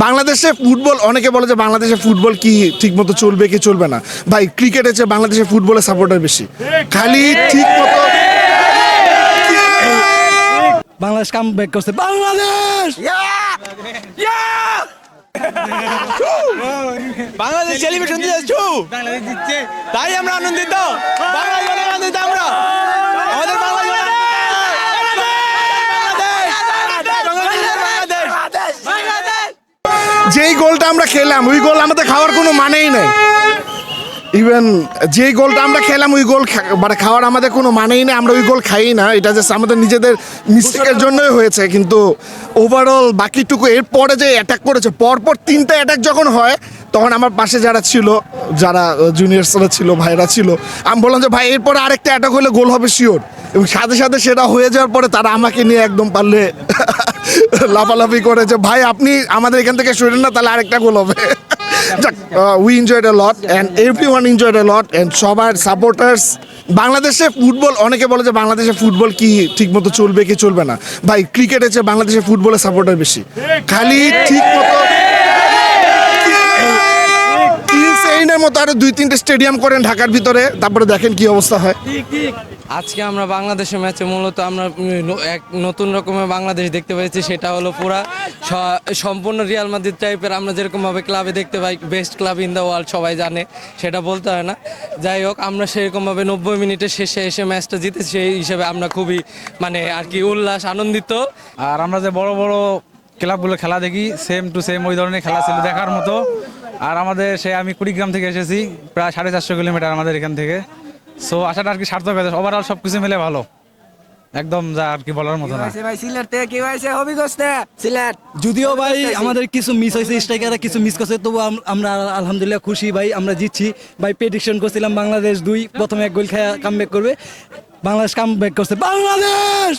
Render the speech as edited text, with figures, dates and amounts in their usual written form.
বাংলাদেশে ফুটবল অনেকে বলে যে বাংলাদেশে ফুটবল কি ঠিকমতো চলবে কি চলবে না। ভাই ক্রিকেটের চেয়ে বাংলাদেশে ফুটবলের সাপোর্টার বেশি। খালি ঠিকমতো বাংলাদেশ কাম ব্যাক করছে। বাংলাদেশ বাংলাদেশ সেলিব্রেশন দিচ্ছে, বাংলাদেশ দিচ্ছে, তাই আমরা আনন্দিত। বাংলাদেশ অনেক আনন্দিত আমরা। আমাদের বাংলাদেশ যেই গোলটা আমরা খেলাম ওই গোল আমাদের খাওয়ার কোনো মানেই নাই। ইভেন যেই গোলটা আমরা খেলাম ওই গোল মানে খাওয়ার আমাদের কোনো মানেই নেই। আমরা ওই গোল খাই না, এটা জাস্ট আমাদের নিজেদের মিস্টেকের জন্যই হয়েছে। কিন্তু ওভারঅল বাকিটুকু এরপরে যে অ্যাটাক করেছে, পরপর 3টা অ্যাটাক যখন হয় তখন আমার পাশে যারা ছিল, যারা জুনিয়র্সরা ছিল, ভাইরা ছিল, আমি বললাম যে ভাই এরপরে আরেকটা অ্যাটাক হলে গোল হবে শিওর। এবং সাথে সাথে সেটা হয়ে যাওয়ার পরে তারা আমাকে নিয়ে একদম পারলে লাফালাফি করে যে ভাই আপনি আমাদের এখান থেকে সরেন না, তাহলে আরেকটা গোল হবে। We enjoyed A lot and everyone enjoyed A lot and সবার সাপোর্টার্স। বাংলাদেশে ফুটবল অনেকে বলে যে বাংলাদেশে ফুটবল কি ঠিকমতো চলবে কি চলবে না। ভাই ক্রিকেটের চেয়ে বাংলাদেশে ফুটবলের সাপোর্টার বেশি। খালি ঠিকমতো কিংসেইনের মতো আরো 2-3টে স্টেডিয়াম করেন ঢাকার ভিতরে, তারপরে দেখেন কি অবস্থা হয়। আজকে আমরা বাংলাদেশের ম্যাচে মূলত আমরা এক নতুন রকমের বাংলাদেশ দেখতে পেয়েছি। সেটা হলো পুরা সম্পূর্ণ রিয়াল মাদ্রিদ টাইপের। আমরা যেরকমভাবে ক্লাবে দেখতে পাই, best club in the world, সবাই জানে, সেটা বলতে হয় না। যাই হোক, আমরা সেরকমভাবে 90 মিনিটের শেষে এসে ম্যাচটা জিতেছি, সেই হিসেবে আমরা খুবই মানে আর কি উল্লাস, আনন্দিত। আর আমরা যে বড় বড় ক্লাবগুলো খেলা দেখি, সেম টু সেম ওই ধরনের খেলা ছিল দেখার মতো। আর আমাদের আমি কুড়িগ্রাম থেকে এসেছি, প্রায় 450 কিলোমিটার আমাদের এখান থেকে। সো আশাটা আর কি সার্থক হয়েছে। ওভারঅল সব কিছু মিলে ভালো, একদম যা আর কি বলার মতো না। যদিও ভাই আমাদের কিছু মিস হয়েছে, স্ট্রাইকাররা কিছু মিস করছে, তবু আমরা আলহামদুলিল্লাহ খুশি ভাই, আমরা জিতছি ভাই। প্রেডিকশন করছিলাম বাংলাদেশ 2, প্রথমে 1 গোল খেয়ে কাম ব্যাক করবে। বাংলাদেশ কাম ব্যাক করছে। বাংলাদেশ